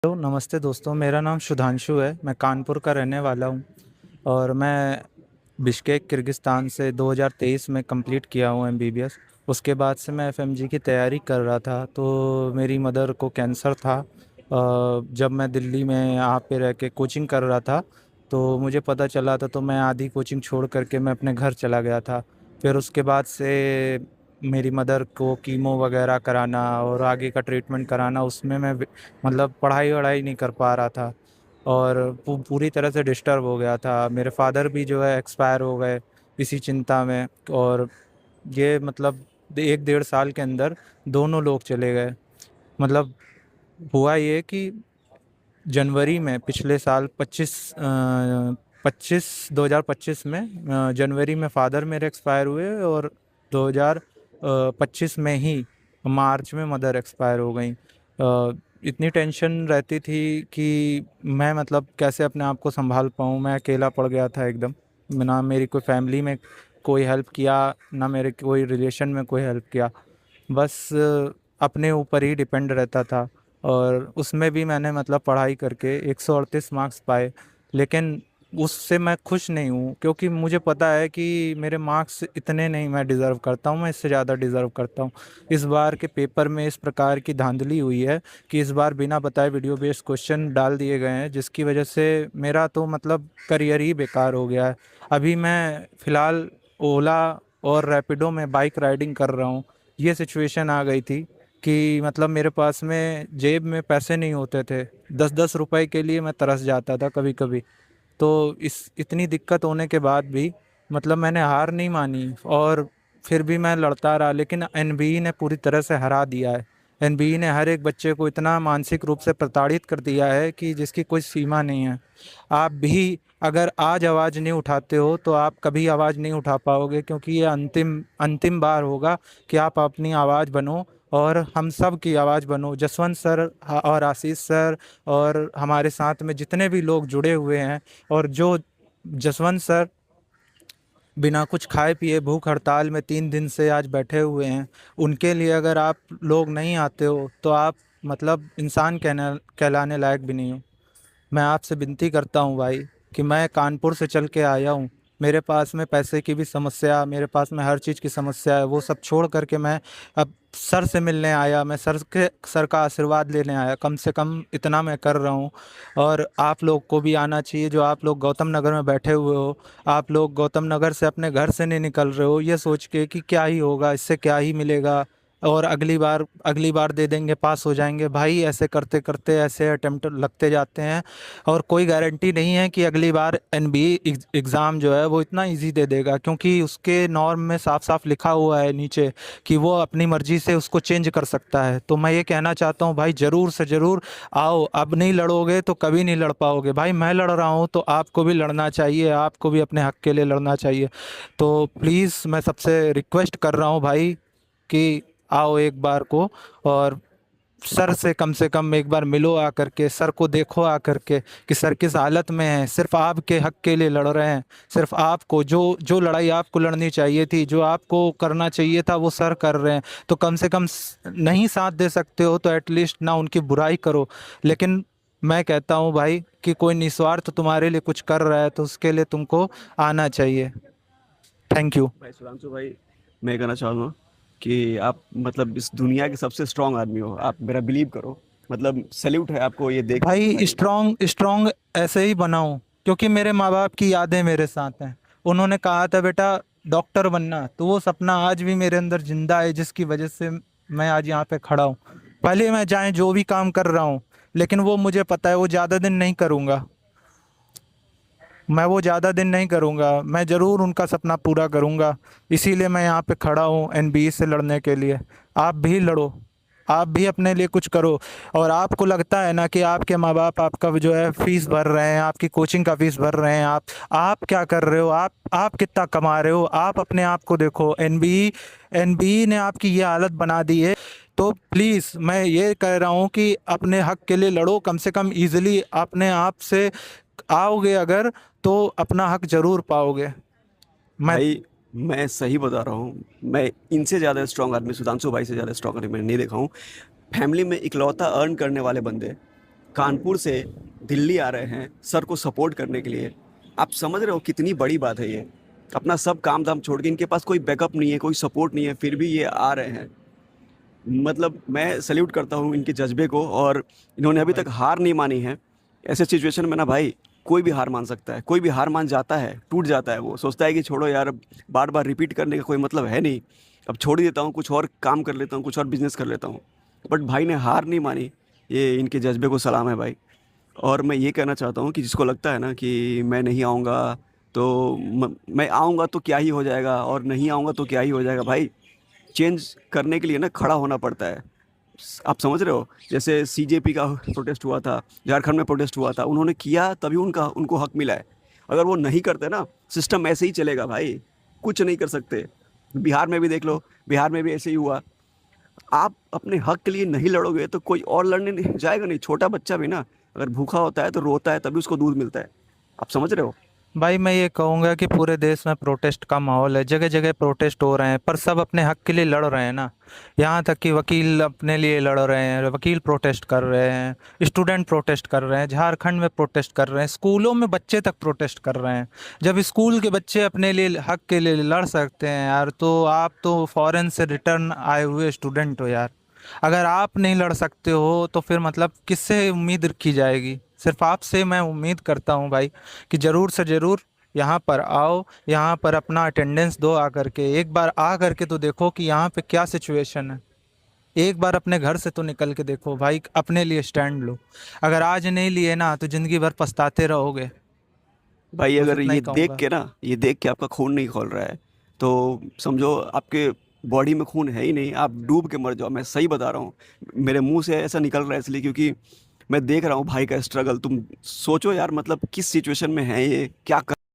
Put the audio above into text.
Hello नमस्ते दोस्तों, मेरा नाम सुधांशु है। मैं कानपुर का रहने वाला हूँ और मैं बिश्केक किर्गिस्तान से 2023 में कंप्लीट किया हूँ एमबीबीएस। उसके बाद से मैं एफएमजी की तैयारी कर रहा था, तो मेरी मदर को कैंसर था। जब मैं दिल्ली में यहाँ पे रह के कोचिंग कर रहा था तो मुझे पता चला था, तो मैं आधी कोचिंग छोड़ करके मैं अपने घर चला गया था। फिर उसके बाद से मेरी मदर को कीमो वगैरह कराना और आगे का ट्रीटमेंट कराना, उसमें मैं मतलब पढ़ाई वढ़ाई नहीं कर पा रहा था और पूरी तरह से डिस्टर्ब हो गया था। मेरे फादर भी जो है एक्सपायर हो गए इसी चिंता में। और ये मतलब 1 डेढ़ साल के अंदर दोनों लोग चले गए। मतलब हुआ ये कि जनवरी में पिछले साल 2025 में जनवरी में फादर मेरे एक्सपायर हुए और 2025 में ही मार्च में मदर एक्सपायर हो गई। इतनी टेंशन रहती थी कि मैं मतलब कैसे अपने आप को संभाल पाऊँ। मैं अकेला पड़ गया था एकदम। ना मेरी कोई फैमिली में कोई हेल्प किया, ना मेरे कोई रिलेशन में कोई हेल्प किया। बस अपने ऊपर ही डिपेंड रहता था। और उसमें भी मैंने मतलब पढ़ाई करके 138 मार्क्स पाए, लेकिन उससे मैं खुश नहीं हूँ, क्योंकि मुझे पता है कि मेरे मार्क्स इतने नहीं मैं डिज़र्व करता हूँ, मैं इससे ज़्यादा डिज़र्व करता हूँ। इस बार के पेपर में इस प्रकार की धांधली हुई है कि इस बार बिना बताए वीडियो बेस्ड क्वेश्चन डाल दिए गए हैं, जिसकी वजह से मेरा तो मतलब करियर ही बेकार हो गया है। अभी मैं फ़िलहाल ओला और रैपिडो में बाइक राइडिंग कर रहा हूँ। ये सिचुएशन आ गई थी कि मतलब मेरे पास में जेब में पैसे नहीं होते थे। 10-10 रुपए के लिए मैं तरस जाता था कभी कभी। तो इस इतनी दिक्कत होने के बाद भी मतलब मैंने हार नहीं मानी और फिर भी मैं लड़ता रहा, लेकिन एनबीई ने पूरी तरह से हरा दिया है। एनबीई ने हर एक बच्चे को इतना मानसिक रूप से प्रताड़ित कर दिया है कि जिसकी कोई सीमा नहीं है। आप भी अगर आज आवाज़ नहीं उठाते हो तो आप कभी आवाज़ नहीं उठा पाओगे, क्योंकि ये अंतिम अंतिम बार होगा कि आप अपनी आवाज़ बनो और हम सब की आवाज़ बनो। जसवंत सर और आशीष सर और हमारे साथ में जितने भी लोग जुड़े हुए हैं, और जो जसवंत सर बिना कुछ खाए पिए भूख हड़ताल में 3 दिन से आज बैठे हुए हैं, उनके लिए अगर आप लोग नहीं आते हो तो आप मतलब इंसान कहलाने लायक भी नहीं हो। मैं आपसे विनती करता हूँ भाई कि मैं कानपुर से चल के आया हूँ। मेरे पास में पैसे की भी समस्या, मेरे पास में हर चीज़ की समस्या है। वो सब छोड़ करके मैं अब सर से मिलने आया, मैं सर का आशीर्वाद लेने आया। कम से कम इतना मैं कर रहा हूँ। और आप लोग को भी आना चाहिए, जो आप लोग गौतम नगर में बैठे हुए हो। आप लोग गौतम नगर से अपने घर से नहीं निकल रहे हो ये सोच के कि क्या ही होगा, इससे क्या ही मिलेगा और अगली बार दे देंगे, पास हो जाएंगे। भाई ऐसे करते करते ऐसे अटेम्प्ट लगते जाते हैं और कोई गारंटी नहीं है कि अगली बार एनबीए एग्ज़ाम जो है वो इतना इजी दे देगा, क्योंकि उसके नॉर्म में साफ साफ लिखा हुआ है नीचे कि वो अपनी मर्जी से उसको चेंज कर सकता है। तो मैं ये कहना चाहता हूँ भाई, ज़रूर से ज़रूर आओ। अब नहीं लड़ोगे तो कभी नहीं लड़ पाओगे। भाई मैं लड़ रहा हूँ तो आपको भी लड़ना चाहिए, आपको भी अपने हक के लिए लड़ना चाहिए। तो प्लीज़ मैं सबसे रिक्वेस्ट कर रहा हूँ भाई कि आओ एक बार को, और सर से कम एक बार मिलो आकर के, सर को देखो आकर के कि सर किस हालत में है। सिर्फ आपके हक के लिए लड़ रहे हैं। सिर्फ आपको जो जो लड़ाई आपको लड़नी चाहिए थी, जो आपको करना चाहिए था, वो सर कर रहे हैं। तो कम से कम नहीं साथ दे सकते हो तो एटलीस्ट ना उनकी बुराई करो। लेकिन मैं कहता हूँ भाई कि कोई निस्वार्थ तुम्हारे लिए कुछ कर रहा है तो उसके लिए तुमको आना चाहिए। Thank you. भाई सुधांशु भाई, मैं कहना चाहूँगा कि आप मतलब इस दुनिया के सबसे स्ट्रांग आदमी हो। आप मेरा बिलीव करो, मतलब सैल्यूट है आपको ये देख के भाई भाई। स्ट्रॉन्ग स्ट्रॉन्ग ऐसे ही बना हूँ क्योंकि मेरे माँ बाप की यादें मेरे साथ हैं। उन्होंने कहा था बेटा डॉक्टर बनना, तो वो सपना आज भी मेरे अंदर जिंदा है, जिसकी वजह से मैं आज यहाँ पे खड़ा हूँ। भले मैं चाहे जो भी काम कर रहा हूँ, लेकिन वो मुझे पता है वो ज़्यादा दिन नहीं करूँगा। मैं वो ज़्यादा दिन नहीं करूँगा, मैं ज़रूर उनका सपना पूरा करूँगा। इसीलिए मैं यहाँ पे खड़ा हूँ एनबीए से लड़ने के लिए। आप भी लड़ो, आप भी अपने लिए कुछ करो। और आपको लगता है ना कि आपके माँ बाप आपका जो है फीस भर रहे हैं, आपकी कोचिंग का फीस भर रहे हैं, आप क्या कर रहे हो, आप कितना कमा रहे हो, आप अपने आप को देखो। एनबीई ने आपकी ये हालत बना दी है। तो प्लीज़ मैं ये कह रहा हूँ कि अपने हक के लिए लड़ो। कम से कम इजीली अपने आप से आओगे अगर, तो अपना हक जरूर पाओगे। मैं भाई मैं सही बता रहा हूँ, मैं इनसे ज़्यादा स्ट्रांग आदमी सुधांशु भाई से ज़्यादा स्ट्रांग आदमी मैंने नहीं देखा हूँ। फैमिली में इकलौता अर्न करने वाले बंदे कानपुर से दिल्ली आ रहे हैं सर को सपोर्ट करने के लिए। आप समझ रहे हो कितनी बड़ी बात है ये। अपना सब काम धाम छोड़ के, इनके पास कोई बैकअप नहीं है, कोई सपोर्ट नहीं है, फिर भी ये आ रहे हैं। मतलब मैं सैल्यूट करता हूँ इनके जज्बे को, और इन्होंने अभी तक हार नहीं मानी है। ऐसे सिचुएशन में ना भाई, कोई भी हार मान सकता है, कोई भी हार मान जाता है, टूट जाता है, वो सोचता है कि छोड़ो यार, अब बार बार रिपीट करने का कोई मतलब है नहीं, अब छोड़ ही देता हूँ, कुछ और काम कर लेता हूँ, कुछ और बिजनेस कर लेता हूँ। बट भाई ने हार नहीं मानी, ये इनके जज्बे को सलाम है भाई। और मैं ये कहना चाहता हूँ कि जिसको लगता है ना कि मैं नहीं आऊँगा तो मैं आऊँगा तो क्या ही हो जाएगा, और नहीं आऊँगा तो क्या ही हो जाएगा, भाई चेंज करने के लिए ना खड़ा होना पड़ता है। आप समझ रहे हो, जैसे सीजेपी का प्रोटेस्ट हुआ था, झारखंड में प्रोटेस्ट हुआ था, उन्होंने किया तभी उनको हक मिला है। अगर वो नहीं करते ना, सिस्टम ऐसे ही चलेगा भाई, कुछ नहीं कर सकते। बिहार में भी देख लो, बिहार में भी ऐसे ही हुआ। आप अपने हक के लिए नहीं लड़ोगे तो कोई और लड़ने नहीं जाएगा नहीं। छोटा बच्चा भी ना अगर भूखा होता है तो रोता है, तभी उसको दूध मिलता है। आप समझ रहे हो। भाई मैं ये कहूँगा कि पूरे देश में प्रोटेस्ट का माहौल है, जगह जगह प्रोटेस्ट हो रहे हैं, पर सब अपने हक के लिए लड़ रहे हैं ना। यहाँ तक कि वकील अपने लिए लड़ रहे हैं, वकील प्रोटेस्ट कर रहे हैं, स्टूडेंट प्रोटेस्ट कर रहे हैं, झारखंड में प्रोटेस्ट कर रहे हैं, स्कूलों में बच्चे तक प्रोटेस्ट कर रहे हैं। जब स्कूल के बच्चे अपने लिए हक के लिए लड़ सकते हैं यार, तो आप तो फॉरेन से रिटर्न आए हुए स्टूडेंट हो यार। अगर आप नहीं लड़ सकते हो तो फिर मतलब किससे उम्मीद रखी जाएगी। सिर्फ आपसे मैं उम्मीद करता हूँ भाई कि ज़रूर से ज़रूर यहाँ पर आओ, यहाँ पर अपना अटेंडेंस दो, आकर के एक बार आ करके तो देखो कि यहाँ पे क्या सिचुएशन है। एक बार अपने घर से तो निकल के देखो भाई, अपने लिए स्टैंड लो। अगर आज नहीं लिए ना तो ज़िंदगी भर पछताते रहोगे। भाई बस अगर इतना ही ये देख कहूँगा। के ना, ये देख के आपका खून नहीं खोल रहा है तो समझो आपके बॉडी में खून है ही नहीं, आप डूब के मर जाओ। मैं सही बता रहा हूँ, मेरे मुंह से ऐसा निकल रहा है इसलिए क्योंकि मैं देख रहा हूँ भाई का स्ट्रगल। तुम सोचो यार, मतलब किस सिचुएशन में है ये, क्या